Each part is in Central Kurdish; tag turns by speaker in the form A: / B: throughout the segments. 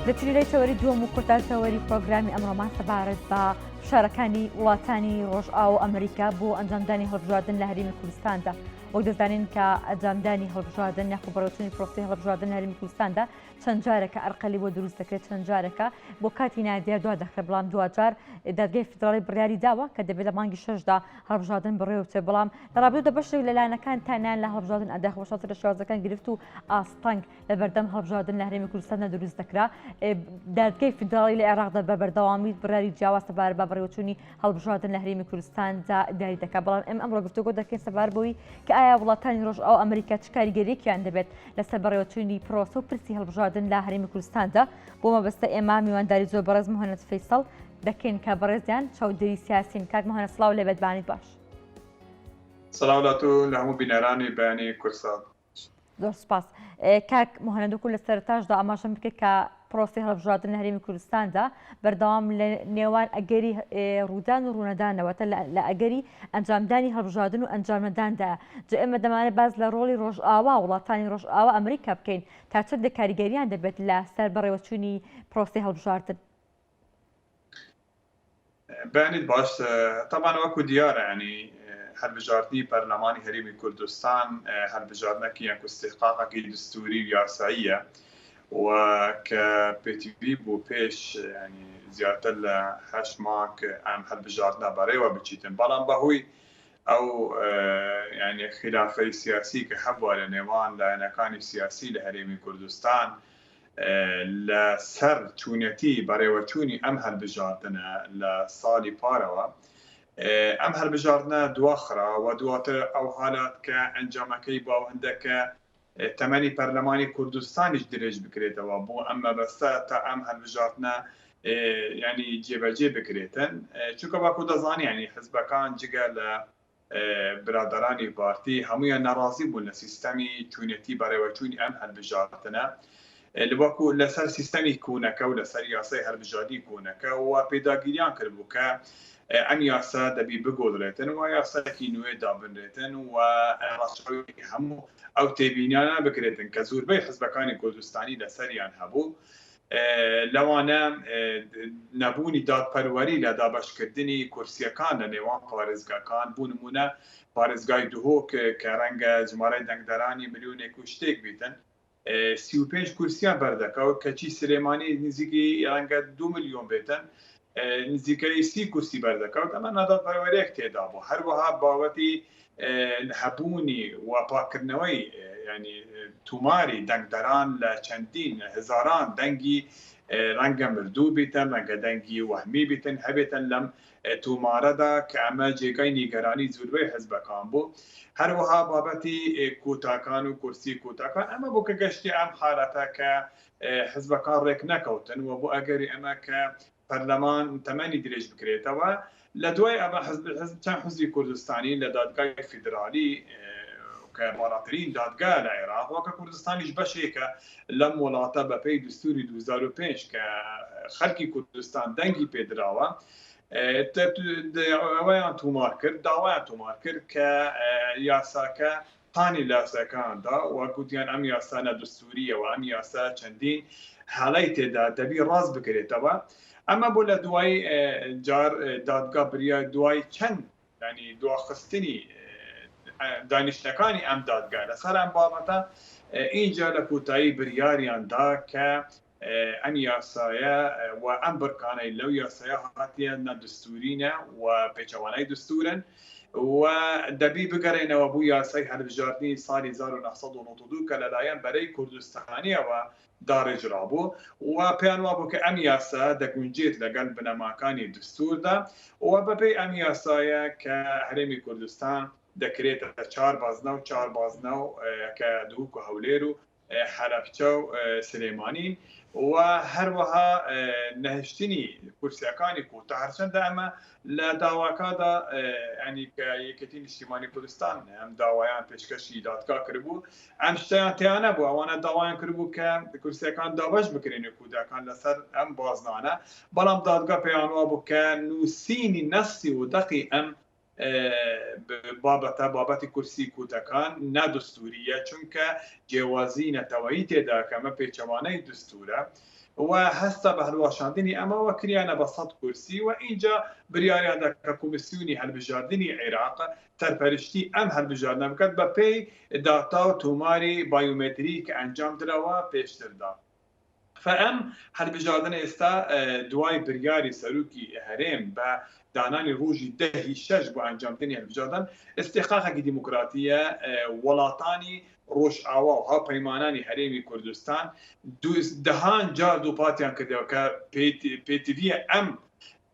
A: لەچینەی تەوەری دووەم و کۆتا تەوەری پرۆگرامی ئەمڕۆمان سەبارەت بە شارەکانی وڵاتانی ڕۆژئاو و ئەمریکا بۆ ئەنجامدانی هەڵبژاردن لە هەرێمی کوردستاندا. وەک دەزانین کە ئەنجامدانی هەڵبژاردن یاخۆ بەڕێوەچوونی پرۆسی هەڵبژاردن لە هەرێمی کوردستاندا چەند جارێکە ئەرقەلی بۆ دروست دەکرێت، چەند جارێکە بۆ کاتی نادیار دوا دەکرێت، بەڵام دوجار دادگای فیدراڵی بڕیاری داوە کە دەبێت لە مانگی 6دا هەڵبژاردن بڕێوە بچێت. بەڵام لە ڕابردوودا بەشێک لەلایەنەکان تانیان لە هەڵبژاردن ئەداخ بەشاتر لە شێوازەکان گرفت و ئاستەنگ لە بەردەم هەڵبژاردن لە هەرێمی کوردستاندا دروست دەکرا. دادگای فیدراڵی لە عێراقدا بە بەردەوامی بڕیاری جیاواز سەبارەت بە بەڕێوەچوونی هەڵبژاردن لە هەرێمی کوردستاندا دیاری دەکات. بەڵام ئەمڕۆ گفتوگۆ دەکەین سەبارەت بەوەی کە ئایا وڵاتانی ڕۆژئاو ئەمریکا چ کاریگەریەکیان دەبێت لەسەر بەڕێوەچوونی پرۆسە و پرسی هەڵبژاردن لە هەرێمی کوردستاندا. بۆ مەبەستە ئێمە میوانداری زۆر بەڕێز مهند فەیسەڵ دەکەین کە بەڕێزیان چاودێری سیاسین. کاک مهند سڵاو لێبێت، بانیت باش.
B: سڵاواتۆ لە هەموو بینەرانی بەیانی کورسان.
A: زۆر سپاس. کاک مهند وەکو لە سەرەتاشدا ئاماژەم بکەیت کە پرۆسی هەڵبژاردن لە هەرێمی کوردستاندا بەردەوام لە نێوان ئەگەری ڕوودان و ڕوونەدانەوەتە لە ئەگەری ئەنجامدانی هەڵبژاردن و ئەنجامەداندا. جا ئێمە دەمانێت باز لە ڕۆڵی ڕۆژئاوا وڵاتانی ڕۆژئاوا ئەمریکا بکەین تا چەندێک کاریگەریان دەبێت لە سەر بەڕێوەچوونی پرۆسی هەڵبژاردن.
B: بانیت باش. طبعا وەکو دیارە ینی هەڵبژاردنی پەرلەمانی هەرێمی کوردستان هەڵبژاردنێکی یەک استحقاقێکی دستوری و یاساییە و کە پێتیڤی بۆ پێش ینی زیاتر لە 8 مانگ ئەم هەڵبژاردنە بەڕێوە بچیتن، بەڵام بەهۆی ئەو ینی خلافەی سیاسی کە هەبووە لە نێوان لایەنەکانی سیاسی لە هەرێمی کوردستان لە سەر چوونەتی بەڕێوەچوونی ئەم هەڵبژاردنە لە ساڵی پارەوە ئەم هەڵبژاردنە دواخرا و دواتر ئەو حالات کە ئەنجامەکەی باوەندەکە تەمەنی پەرلەمانی کوردستانیش درێژ بکرێتەوە بۆ ئەم مەبەستە تا ئەم هەڵبژاردنە ینی جێبەجێ بکرێتن. چونکە باکو دەزانی ینی حزبەکان جگە لە برادرانی پارتی هەمویان ناڕازی بوون لە سیستەمی چوونەتی بەڕێوەچوونی ئەم هەڵبژاردنە لەوەکو لەسەر سیستەمی کوونەکە و لەسەر یاسای هەڵبژاردنی کوونەکە و پێداگیریان کردبوو کە ئەم یاسا دەبی بگۆدرێتن و یاساکی نوێ دابنرێتن و ڕاستەوخۆی هەموو ئەو تێبینیانە بکرێتن کە زۆربەی حزبەکانی کوردستانی لەسەریان هەبوو. لەوانە نەبوونی دادپەروەری لە دابەشکردنی کورسیەکان لە نێوان پارێزگاکان بوو. نمونە پارێزگای دوهۆک کە ڕەنگە ژمارەی دەنگدەرانی ملیۆنێک و شتێک بیتن 35 کورسیان بەردەکەوت کەچی سلێمانی نزیکی ڕەنگە 2 ملیۆن بێتن نزیکەی 30 کورسی بەردەکەوت. ئەمە نادادپەروەریەک تێدا بوو. هەروەها بابەتی هەبوونی و پاکردنەوەی ینی توماری دەنگدەران لە چەندین هزاران دەنگی ڕەنگە مردوو بیتن، ڕەنگە دەنگی وەهمی بیتن هەبێتن لەم تومارەدا کە ئەمە جێگای نیگەرانی زۆربەی حزبەکان بوو. هەروەها بابەتی کۆتاکان و کورسی کۆتاکان ئەمە بۆ کە گەشتی ئەم حالەتە کە حزبەکان ڕێک نەکەوتن و بۆ ئەگەری ئەمە کە پەرلەمان تەمەنی درێژ بکرێتەوە. لە دوای ئەمە چەند حزبی کوردستانی لە دادگای فیدرالی کە باڵاترین دادگا لە عێراق وەکە کوردستانیش بەشێکە لەم وڵاتە بەپێی دستوری 2005 کە خەڵکی کوردستان دەنگی پێدراوە ئەوەیان تومار کرد، داوایان تومار کرد کە یاساکە قانی لاسەکاندا و گوتیان ئەم یاسا نەدستوریەوە، ئەم یاسا چەندین حاڵەی تێدا دەبی ڕاست بکرێتەوە. ئەمە بۆ لە دوای جار دادگا بریای دوای چەند ینی دواخستنی دانیشتەکانی ئەم دادگا لەسەر ئەم بابەتە اینجا لە کۆتایی بریاریاندا کە ئەم یاسایە و ئەم بڕکانەی لەو یاسایە هاتیە نەدستورینە و پێچەوانەی دستورن و دەبی بگەڕێنەوە بوو یاسای هەڵبژاردنی ساڵی 1992 کە لەلایەن بەرەی کوردستانیەوە داڕێژرا بوو و پێیان وا بوو کە ئەم یاسا دەگونجێت لەگەڵ بنەماکانی دستوردا و بەپێی ئەم یاسایە کە هەرێمی کوردستان دەکرێتە 4 بازنە و 4 بازنە و کە دووک و هەولێر و حەلەبچە و سلێمانی و هەروەها نەهشتنی کورسیەکانی کۆتا هەرچەندە ئەمە لە داواکادا ینی کە یەکێتی نیشتیمانی کوردستان ئەم داوایان پێشکەشی دادگا کردبوو ئەم شتیان تیانە بوو ئەوانە داوایان کردبوو کە کورسیەکان دابەش بکرێن کوداکان لەسەر ئەم بازنانە، بەڵام دادگا پێیان وا بوو کە نووسینی نەسی و دەقی ئەم بابەتی کورسی کۆتەکان نادستوریە چونکە جیاوازی نەتەوەیی تێدا کەمە پێچەوانەی دستورە وهستا بهالواشاندني اما وكريانا بسط كرسي وانجا برياري هذا كوميسيوني هالبجاردني عراق سرپرشتی ام هالبجاردنا بکد با پی داتا و توماری بایومتریک انجام دروا پیشتر دا فام هالبجاردن استا دوای بریاری سروکی هرم با دانانی روجی دهی شش بو انجام دنی هالبجاردن استحقاق ديمقراطيه ولاتانی روش آوا و ها پیمانانی هرمی کردستان دهان جار دو پاتیان کرده که پیتوی ام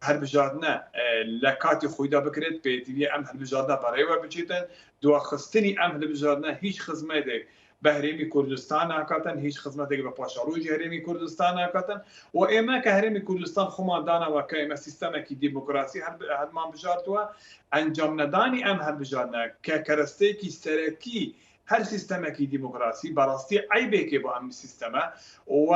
B: هەربژاردنە لە کاتی خۆیدا بکرێت پێویستیە ئەم هەربژاردنە بەڕێوە بچێتن دواخستنی ئەم هەربژاردنە هیچ خزمەتێک بە هەرێمی کوردستان ناکاتن هیچ خزمەتێک بە پاشەڕۆژی هەرێمی کوردستان ناکاتن و ئێمە کە هەرێمی کوردستان خۆمان داناوە کە ئێمە سیستەمێکی دیموکراسی هەرمان بژاردووە ئەنجام نەدانی ئەم هەربژاردنە کە کەرەستەیەکی سەرەکی هر سیستمکی دموکراسی براستی عیبه که با هم سیستمه و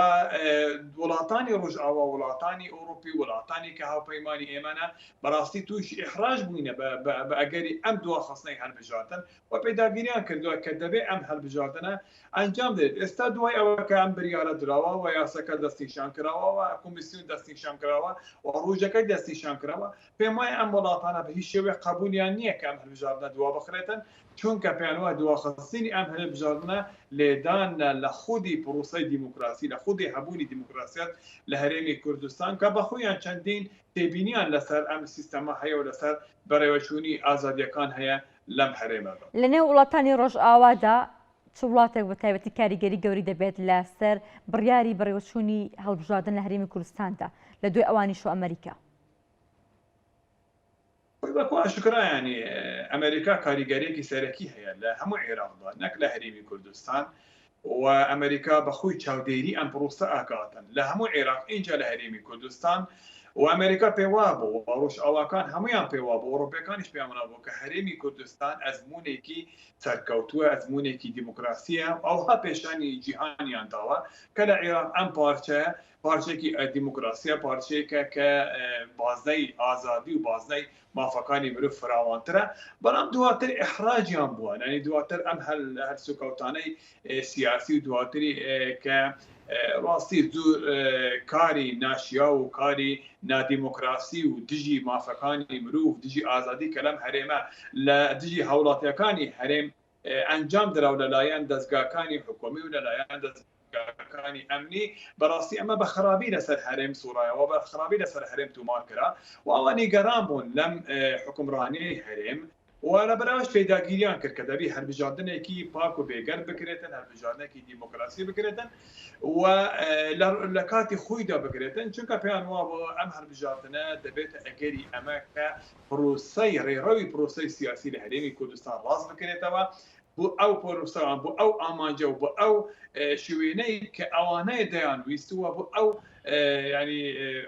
B: ولاتانی رجعه و ولاتانی اروپی ولاتانی که هاوپیمانی ایمانه براستی توش احراج بوینه با اگری ام دو خاصنی هر بجاردن و پیداگیریان کردو که دبی ام هر بجاردنه انجام دید استا دوای او که ام بریاره دراوا و یاسکه دستیشان کراوا و کمیسیون دستیشان کراوا و روجکه دستیشان کراوا پیمای ام ولاتانه به هیچ شوی قبولیان نیه که ام هر بجاردنه دوا بخریتن چون که پیانوها دواخستینی ام هل بجاردنه لیدان لخودی پروسه دموکراسی لخودی حبونی دموکراسیت لهرمی کردستان که بخویان چندین تبینیان لسر ام سیستما هیا و لسر برایوشونی آزادیکان هیا لم حرمه
A: لنه وڵاتانی ڕۆژئاوادا چ وڵاتێک بە تایبەتی کاریگەری گەوری دەبێت لەسەر بڕیاری بەڕێوەچوونی هەڵبژاردن لە هەرێمی کوردستاندا لە دوای ئەوانیش و ئەمریکا
B: بەخوا شکرا یعنی ئەمریکا کاریگەرێکی سەرەکی هەیە لە هەموو عێراقدا نەک لە هەرێمی کوردستان و ئەمریکا بەخۆی چاودێری ئەم پرۆسە ئاکاتن لە هەموو عێراق اینجا لە هەرێمی کوردستان و ئەمریکا پێوا بوو ڕۆژئاواکان هەمویان پێوا بوو ئەوڕۆپیەکانیش پێیان بوو کە هەرێمی کوردستان ئەزمونێکی سەرکەوتووە ئەزمونێکی دیموکراسیە ئەوها پێشانی جیهانیان داوە کە لە عێراق ئەم پارچەیە پارچێکی دیموکراسیە پارچەیەکە کە بازنەی ئازادی و بازنەی مافەکانی مرۆڤ فراوانترە بەڵام دواتر ئیحراجیان بووە یعنی دواتر ئەم هەر سوکەوتانەی سیاسی و دواتری کە ڕاستی زوو کاری ناشیا و کاری نادیموکراسی و دژی مافەکانی مرۆڤ دژی ئازادی کە لەم هەرێمە لە دژی هەوڵاتیەکانی هەرێم ئەنجام دراو لەلایەن دەستگاکانی حکومی و لەلایەن دەستگاکانی ئەمنی بەڕاستی ئەمە بە خراپی لەسەر هەرێم سوورایەوە بە خراپی لەسەر هەرێم تومان کرا و ئەوە نیگەران بوون لەم حکومڕانیەی هەرێم وأنا براش پیداگیریان کرد که دبی هەربژاردنێکی پاک و بێگەر بکرێتن هەربژاردنێکی دیموکراسی بکرێتن و لە کاتی خۆیدا بکرێتن چونکە پێیان وا بۆ ئەم هەربژاردنە دەبێتە ئەگەری ئەمە کە پرۆسەی ڕێڕەوی پرۆسەی سیاسی لە هەرێمی کوردستان ڕاست بکرێتەوە بۆ ئەو پرۆسەوان بۆ ئەو ئامانجە و بۆ ئەو شوێنەی کە ئەوانەیە دەیانویستووە بۆ ئەو ینی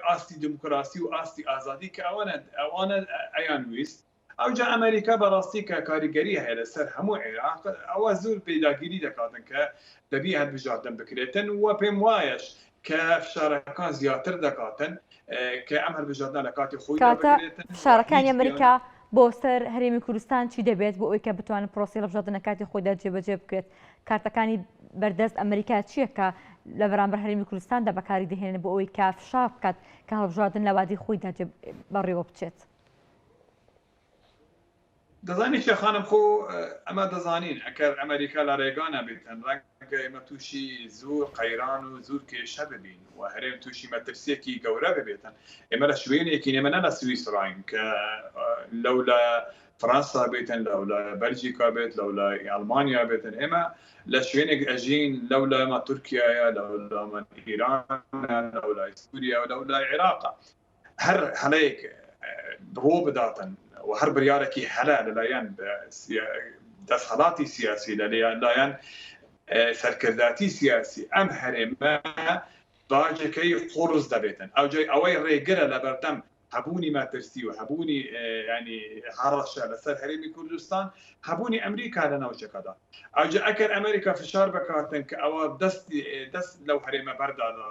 B: ئاستی دیموکراسی و ئاستی ئازادی کە ئەوانە ئەیانویست ئەوجا ئەمریکا بەڕاستی کە کاریگەری هەیە لەسەر هەموو عێراق ئەوە زۆر پەیداگیری دەکاتن کە دەبی هەربژاردن بکرێتن و پێم وایەش کە فشارەکان زیاتر دەکاتن کە ئەم هەربژاردنە لە کاتی خۆیدا بکرێتن
A: فشارەکانی ئەمریکا بۆ سەر هەرێمی کوردستان چی دەبێت بۆ ئەوەی کە بتوانێت پرۆسی هەڵبژاردنە کاتی خۆیدا جێبەجێ بکرێت کارتەکانی بەردەست ئەمریکا چییە کە لە بەرامبەر هەرێمی کوردستاندا بەکاری دەهێنێت بۆ ئەوەی کە فشار بکات کە هەڵبژاردن لە وادی خۆیدا بەڕێوە بچێت
B: دەزانی چێ خانم خۆ ئەمە دەزانین ئەگەر ئەمریکا لە ڕێگانە بێتن ڕەنگە ئێمە تووشی زۆر قەیران و زۆر کێشە ببین و هەرێم تووشی مەترسیەکی گەورە ببێتن ئێمە لە شوێنێکی نێمە نە لە سویسڕین کە لەو لە فرانسا بێتن لەو لە بەلژیکا بێت لەو لە ئەڵمانیا بێتن ئێمە لە شوێنێک ئەژین لەو لە ئەمە تورکیایە لەو لە ئیران لەو لای سووریا و لەو لای عێراقا هەر هەلەیەک ڕۆ بداتن و هەر بڕیارێکی هەلە لەلایەن دەسەڵاتی سیاسی لەلایەن سەرکرداتی سیاسی ئەم هەرێمە باجەکەی قۆڕز دەبێتن ئەوەی ڕێگرە لە بەردەم هەبوونی مەترسی و هەبوونی ینی هەڕەشە لەسەر هەرێمی کوردستان هەبوونی ئەمریکا لە ناوچەکەدا ئەوجا ئەگەر ئەمریکا فشار بکاتن کە ئەوە دەست لەو هەرێمە بەردادا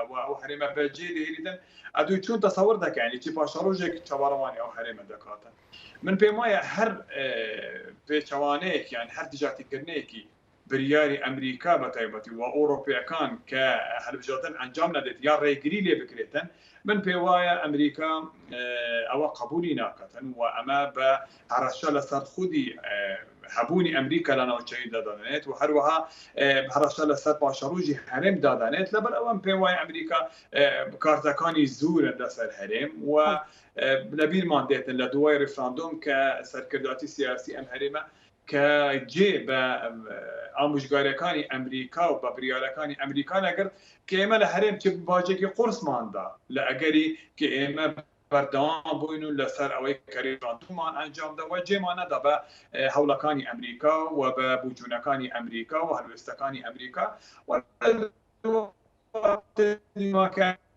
B: و ئەو هەرێمە بەجێ دەهێنیدن ئەدوی چون تەسەوەر دەکەین چی پاشەڕۆژێک چاوەڕەوانی ئەو هەرێمە دەکاتن من پێم وایە هەر پێچەوانەیەک یان هەر دژاتیکردنەیەکی بریاری ئەمریکا بە تایبەتی و ئەوروپیەکان کە هەڵبژاردن ئەنجام نەدێت یا ڕێگری لێ بکرێتن من پێ وایە ئەمریکا ئەوە قبولی ناکاتن و ئەمە بە هەڕەشە لەسەر خودی هەبوونی ئەمریکا لە ناوچەی دادانێت و هەروەها هەڕەشە لەسەر پاشەڕۆژی هەرێم دادانێت لەبەر ئەوەم پێ وایە ئەمریکا کارتەکانی زورن لەسەر هەرێم و لەبیرمان دێتن لە دوای ڕفراندۆم کە سەرکرداتی سیاسی ئەم هەرێمە کە جێ بە ئامۆژگاریەکانی ئەمریکا و بە بریارەکانی ئەمریکا نەگرت کە ئێمە لە هەرێم چ باجێکی قورسماندا لە ئەگەری کە ئێمە بەردەوام بووین و لەسەر ئەوەی کەریڕاندومان ئەنجامدەوە جێمان نەدا بە هەوڵەکانی ئەمریکا و بە بوجونەکانی ئەمریکا و هەلوێستەکانی ئەمریکا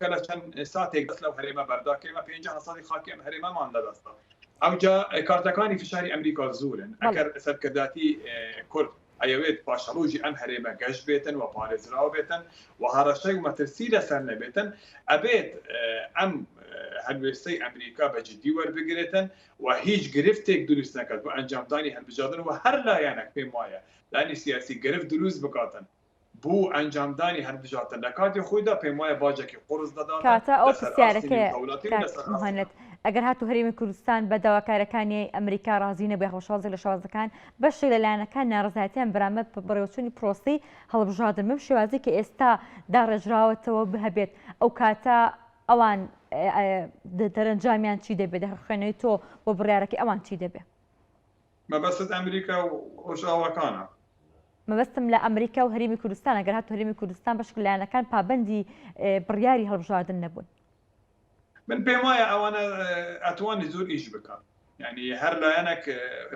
B: کە لە چەند ساتێک دەست لەو هەرێمە بەرداکەمە 50 ساڵی خاکی ئەم هەرێمەمان لەدەستدا ئەوجا کارتەکانی فشاری ئەمریکا زورن ئەگەر سەرکرداتی کورد ئەیەوێت پاشەڕۆژی ئەم هەرێمە گەشت بێتن و پارێزراوە بێتن و هەڕەشەی و مەترسی لەسەر نەبێتن ئەبێت ئەم هەلوێستەی ئەمریکا بە جدی وەربگرێتن و هیچ گرفتێک دروست نەکات بۆ ئەنجامدانی هەڵبژاردن و هەر لایەنێک پێم وایە لانی سیاسی گرفت دروست بکاتن بۆ ئەنجامدانی هەڵبژاردن لە کاتی خۆیدا پێم وایە باجێکی قورس دەدات
A: کاتە ئەو پرسیارەکە مهند ئەگەر هاتو هەرێمی کوردستان بە داواکارەکانی ئەمریکا ڕازی نەبێ هەڵبژاردن لە شازەکان بەشێک لەلایەنەکان ناڕزایەتیان بەرامبەر بەڕێوەچوونی پرۆسی هەڵبژاردن بەم شێوازی کە ئێستا داڕێژراوەتەوە بهەبێت ئەو کاتە ئەوان دەرەنجامیان چی دەبێت دەخوێنەوەی تۆ بۆ بڕیارەکەی ئەوان چی دەبێت
B: مەبەست ئەمریکا و ڕۆژاواکانە
A: مەبەستم لە ئەمریکا و هەرێمی کوردستان ئەگەر هاتو هەرێمی کوردستان بەشێک لەلایەنەکان پابەندی بڕیاری هەڵبژاردن نەبوون
B: من پێم وایە ئەوانە ئەتوانی زۆر ئیش بکەن یعنی هەر لایەنێک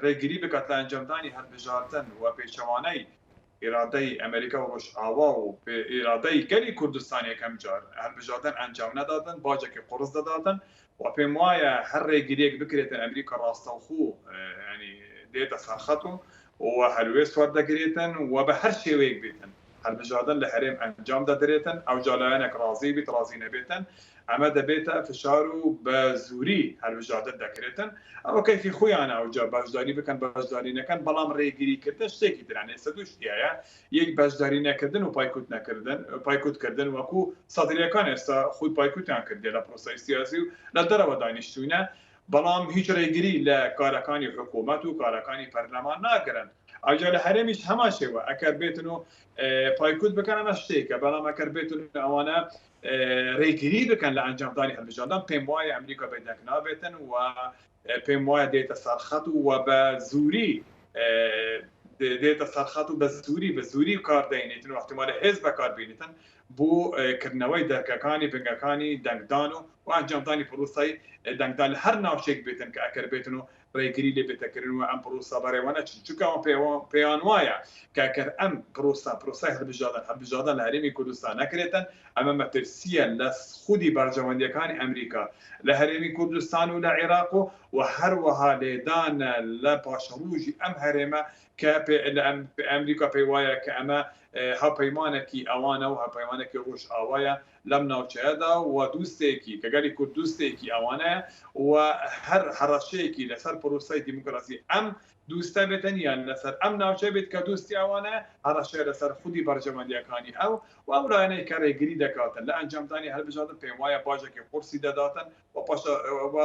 B: ڕێگری بکات لە ئەنجامدانی هەڵبژاردن و پێچەوانەی ئێرادەی ئەمریکا و ڕۆژئاوا و ئێرادەی گەلی کوردستان یەکەم جار هەڵبژاردن ئەنجام نەدادن باجێکی قورس دەداتن و پێم وایە هەر ڕێگریەک بکرێتن ئەمریکا ڕاستەوخۆ ینی دێتە سەرخەت و هەلوێست وەردەگرێتن و بە هەر شێوەیەک بێتن هەڵبژاردن لە هەرێم ئەنجام دەدرێتن ئەو جالایەنێک ڕازی بیت ڕازی نەبێتن ئەمە دەبێتە فشار و بە زووری هەڵبژاردن دەکرێتن ئەوە کەیفی خۆیانە ئەوجا بەشداری بکەن بەشداری نەکەن بەڵام ڕێگریکردن شتێکی ترانێ سە دوو شتیایە یەک بەشداری نەکردن و پایکوت نەکردن پایکوتکردن وەکو سەدرەکان ئێستا خود پایکوتیان کردێ لە پرۆسەی سیاسی و لە دەرەوە دانیشتوونە بەڵام هیچ ڕێگری لە کارەکانی حکوومەت و کارەکانی پەرلەمان ناگرن ئەوجا لە هەرێمیش هەمان شێوە ئەکەر بێتن و پایکوت بکەن ئەمە شتێکە بەڵام ئەکەر بێتن ئەوانە ڕێگری بکەن لە ئەنجامدانی هەڵبژاردن پێم وایە ئەمریکا بەیدەک نابێتن و پێم وایە دێتە سەرخەت و بە زووری دێتە سەرخەت و بە زووری کار دەینێتن و احتیمالە هێز بەکار بینێتن بۆ کردنەوەی دەرکەکانی بنگەکانی دەنگدان و ئەنجامدانی پرۆسەی دەنگدان لە هەر ناوچێک بێتن کە ئەکەر بێتن و ڕێگری لێ بێتەکردن و ئەم پرۆسە بەڕێوەنە چونکەوە پێیان وایە کەکەر ئەم پرۆسای هەڵبژاردن لە هەرێمی کوردستان نەکرێتن ئەمە مەترسیە لە خودی بەرژەوەندیەکانی ئەمریکا لە هەرێمی کوردستان و لە عێراق و هەروەها لێدانە لە پاشەڕۆژی ئەم هەرێمە کە ئەمریکا پێی وایە کە ئەمە هەپەیمانێکی ئەوانە و هەپەیمانێکی ڕۆژئاوایە لەم ناوچەیەدا و دووستێکی کە گەلی کورد دووستێکی ئەوانەیە و هەر هەڕەشەیەکی لەسەر پرۆسەی دیموکراسی ئەم دووستە بێتن یان لەسەر ئەم ناوچە بێت کە دوستی ئەوانە هەڕەشەیە لەسەر خودی بەرژەوەندیەکانی ئەو و ئەو لایەنەی کە ڕێگری دەکاتن لە ئەنجامدانی هەڵبژاردن پێم وایە باجێکی قورسی دەداتن و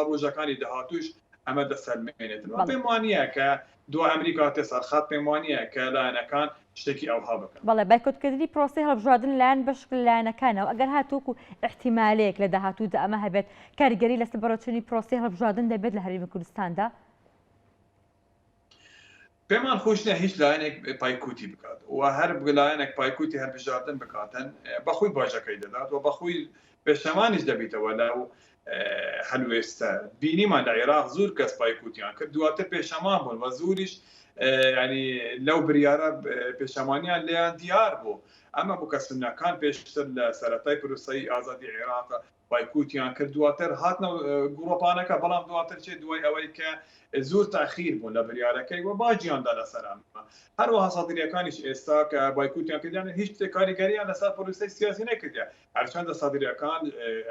B: ڕۆژەکانی داهاتوش ئەمە دەسەلمێنێتن پێم وانییە کە دو ئەمریکا تێ سەرخەت پێم وانییە کە لایەنەکان شتێکی ئەوها بکەن
A: بەڵێ بایکۆتکردنی پرۆسی هەڵبژاردن لایەن بەشک لایەنەکانەوە ئەگەر هاتووکو احتیمالەیەک لە داهاتوودا ئەمە هەبێت کاریگەری لەسەر بەڕێوەچوونی پرۆسی هەڵبژاردن دەبێت لە هەرێمی کوردستاندا
B: پێمان خۆش نییە هیچ لایەنێک پایکوتی بکات و هەر لایەنێک پایکوتی هەڵبژاردن بکاتن بەخۆی باجەکەی دەدات و بەخۆی پێشەمانیش دەبیتەوە لەو هەلوێستە بینیمان لە عێراق زۆر کەس پایکوتیان کرد دواتر پێشەمان بوون و زۆریش ینی لەو بریارە پێشەمانیان لێیان دیار بوو ئەمە بۆ کەسنەکان پێشتر لە سەرەتای پرۆسەی ئازادی عێراق پایکوتیان کرد دواتر هاتنە گوڕۆپانەکە بەڵام دواتر چێ دوای ئەوەی کە زۆر تاخیر بوون لە بریارەکەی و باجیاندا لەسەر ئەمە هەروەها سەدرەکانیش ئێستا کە بایکوتیان کردیان هیچ کاریگەریان لەسەر پرۆسەی سیاسی نەکردیان هەرچەندە سەدرەکان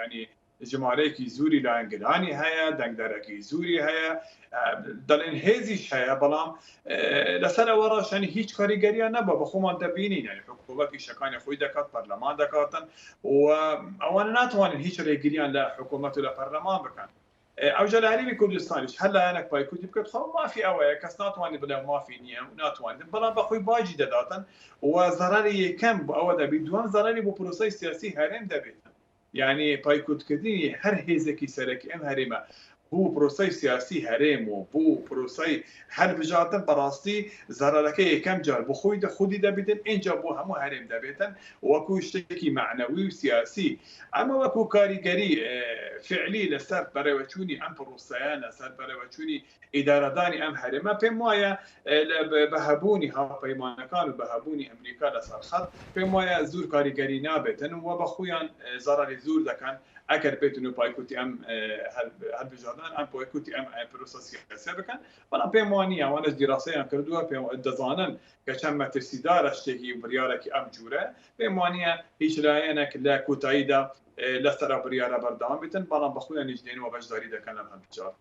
B: ینی ژمارەیەکی زوری لایەنگرانی هەیە دەنگدەرێکی زوری هەیە دەڵێن هێزیش هەیە بەڵام لەسەر ئەوە ڕاشانی هیچ کاریگەریان نەبە بە خۆمان دەبینین یعنی حکوومەتی شەکانی خۆی دەکات پەرلەمان دەکاتن و ئەوانە ناتوانن هیچ ڕێگریان لە حکوومەت و لە پەرلەمان بکەن ئەوجا لە هەرێمی کوردستانیش هەر لایەنێک پایکوتی بکات خۆ مافی ئەوەیە کەس ناتوانێت بڵێ مافی نییە و ناتوانێت بەڵام بەخۆی باجی دەداتن و زەرەری یەکەم بۆ ئەوە دەبێت دووەم زەرەری بۆ پرۆسەی سیاسی هەرێم دەبێت یعنی پایکوتکردنی هەر هێزێکی سەرەکی ئەم هەرێمە بوو پرۆسەی سیاسی هەرێم و بوو پرۆسەی هەر بژاتن بەڕاستی زەرەرەکە یەکەم جار بۆ خۆی خودی دەبێتن اینجا بۆ هەموو هەرێم دەبێتن وەکو شتێکی معنەوی و سیاسی ئەمە وەکو کاریگەری فعلی لەسەر بەڕێوەچوونی ئەم پرۆسەیە لەسەر بەڕێوەچوونی ئیدارەدانی ئەم هەرێمە پێم وایە بەهەبوونی هاوپەیمانەکان و بەهەبوونی ئەمریکا لەسەر خەت پێم وایە زۆر کاریگەری نابێتن و بە خۆیان زەرەری زۆر دەکەن ئەگەر بێتن و پایکوتی ئەم هەڵبژاردن ئەم پایکوتی ئەم پرۆسە سیاسی بکەن بەڵام پێم وانە ئەوانەش دیراسەیان کردووە پێم دەزانن کە چەند مەترسیدارە شتێکی بڕیارێکی ئەم جوورە پێم وانە هیچ لایەنێک لە کۆتاییدا لەسەر بڕیارە بەردەوام بێتن بەڵام بە خۆیان هیچ دێنەوە بەشداری دەکەن لەم هەڵبژار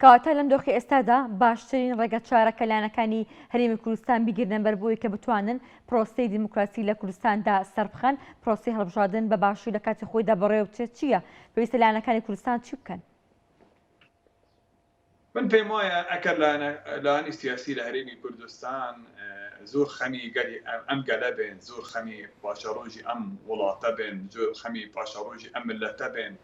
A: کەواتە لەم دۆخی ئێستادا باشترین ڕێگە چارەکە لایەنەکانی هەرێمی کوردستان بیگرنە بەر بۆی کە بتوانن پرۆسەی دیموکراسی لە کوردستاندا سەربخەن پرۆسەی هەڵبژاردن بە باشووی لە کاتی خۆیدا بەڕێوەچێت چییە پێویستە لایەنەکانی کوردستان چی بکەن؟
B: من پێم وایە ئەگەر لایەنی سیاسی لە هەرێمی کوردستان زۆر خەمی گەری ئەم گەلە بێن زۆر خەمی پاشەڕۆژی ئەم وڵاتە بێن زۆر خەمی پاشەڕۆژی ئەم ملەتە بێن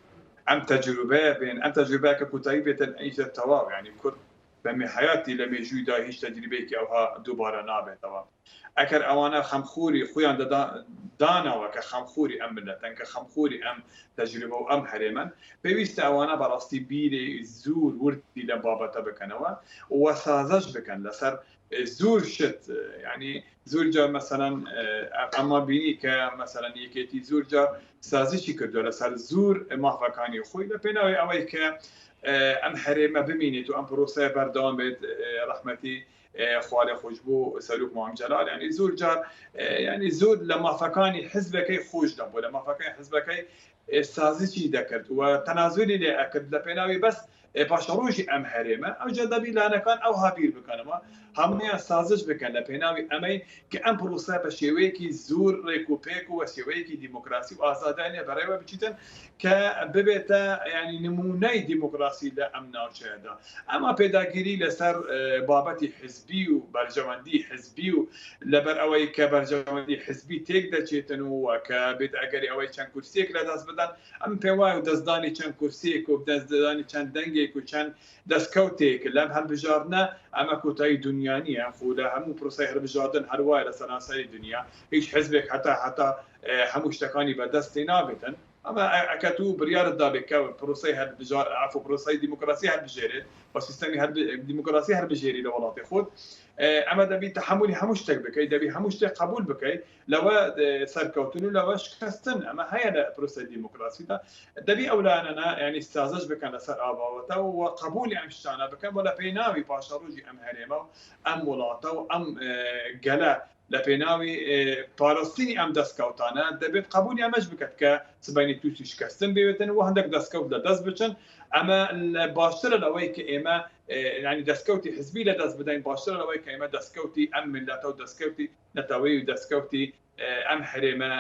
B: ئەم تەجروبەیە بێن ئەم تەجروبەیەکە کوتایی بێتن ئەیتە تەواو یعنی کورد بە حیاتی لە مێژوویدا هیچ تەجروبەیەکی ئەوها دووبارە نابێتەوە ئەگەر ئەوانە خەمخوری خۆیان دانەوە کە خەمخوری ئەم ملەتن کە خەمخوری ئەم تەجروبە و ئەم هەرێمن پێویستە ئەوانە بەڕاستی بیرێ زۆر وردی لە بابەتە بکەنەوە و سازش بکەن لەسەر زۆر شت ینی زۆر جار مەسەرەن ئەمە بینی کە مەسەرەن یەکێتی زۆر جار سازشی کردووە لەسەر زۆر مافەکانی خۆی لە پێناوی ئەوەی کە ئەم هەرێمە بمینێت و ئەم پرۆسەیە بەردەوام بێت ڕەحمەتی خوالێ خۆش بوو سەرۆک مام جەلال ینی زۆر جار ینی زۆر لە مافەکانی حزبەکەی خۆش دەبوو لە مافەکانی حزبەکەی سازشی دەکرد و تەنازولی لێ ئەکرد لە پێناوی بەس پاشەڕۆژی ئەم هەرێمە ئەوجا دەبی لایەنەکان ئەو هابیر بکەنەوە هەمویان سازش بکەن لە پێناوی ئەمەی کە ئەم پرۆسە بە شێوەیەکی زۆر ڕێک و پێک و شێوەیەکی دیموکراسی و ئازادانیە بەڕێوە بچیتن کە ببێتە ینی نمونەی دیموکراسی لە ئەم ناوچەیەدا ئەمە پێداگیری لەسەر بابەتی حزبی و بەرژەوەندی حزبی و لەبەر ئەوەی کە بەرژەوەندی حزبی تێک دەچێتن و کە بێت ئەگەری ئەوەی چەند کورسێک لە دەست بدەن ئەم پێم وایە دەستدانی چەند کورسێک و دەستدانی چەند دەنگێک و چەند دەستکەوتێک لەم هەڵبژاردنە ئەمە کۆتایی دنیانیە خۆ لە هەموو پرۆسەی هەڵبژاردن هەروایە لە سەرانسەری دنیا هیچ حزبێک هەتا هەموو شتەکانی بەدەستی نابێتن ئەمە ئەکە تو بڕیارت دابێت کە پرۆسەی هەڵبژار ئەفۆ پرۆسەی دیموکراسی هەڵبژێرێت بە سیستەمی دیموکراسی هەڵبژێری لە وڵاتی خۆت ئەمە دەبی تحملی هەموو شتێک بکەیت دەبی هەموو شتێک قبول بکەیت لەوە سەرکەوتن و لەوە شکستن ئەمە هەیە لە پرۆسەی دیموکراسیدا دەبی ئەو لایەنە ینی سازش بکەن لەسەر ئاواوەتە و قبولی ئەم شتانە بکەن بۆ لە پێناوی پاشەڕۆژی ئەم هەرێمە و ئەم وڵاتە و ئەم گەلە لە پێناوی پاراستنی ئەم دەستکەوتانە دەبێت قبولی ئەمەش بکات کە سبەینی تووشی شکستن بێتن و هەندێک دەستکەوت لە دەست بچن ئەمە باشترە لەوەی کە ئێمە ینی دەستکەوتی حزبی لە دەست بدەین باشترە لەوەی کە ئێمە دەستکەوتی ئەم ملەتە و دەستکەوتی نەتەوەی و دەستکەوتی ئەم هەرێمە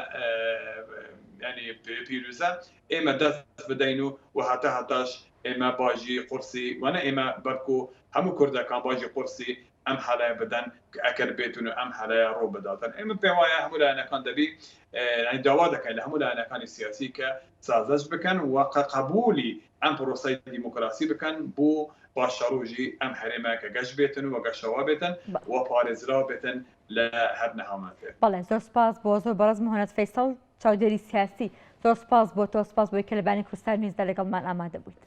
B: ینی پیرۆزە ئێمە دەست بدەین و هاتاش ئێمە باژی قورسی وانە ئێمە بەرکو هەموو کوردەکان باژی قورسی ئەم حالای بدەن ئەکەر بێتون و ئەم حالایە ڕۆ بداتن ئێمە پێم وایە هەموو لایەنەکان دەبی داوا دەکەین لە هەموو لایەنەکانی سیاسی کە سازش بکەن و قبولی ئەم پرۆسەی دیموکراسی بکەن بۆ پاشەڕۆژی ئەم هەرێمە کە گەشت بێتن و گەشتەوا بێتن و پارێزراو بێتن لە هەر نەهامەتێ.
A: بەڵێ زۆر سپاس بۆ زۆر بەڕێز مهۆنەت فەیسەڵ چاودێری سیاسی زۆر سپاس بۆ تۆ سپاس بۆی کە لە بانی کوردستان نیزدا لەگەڵمان ئامادە بوویت.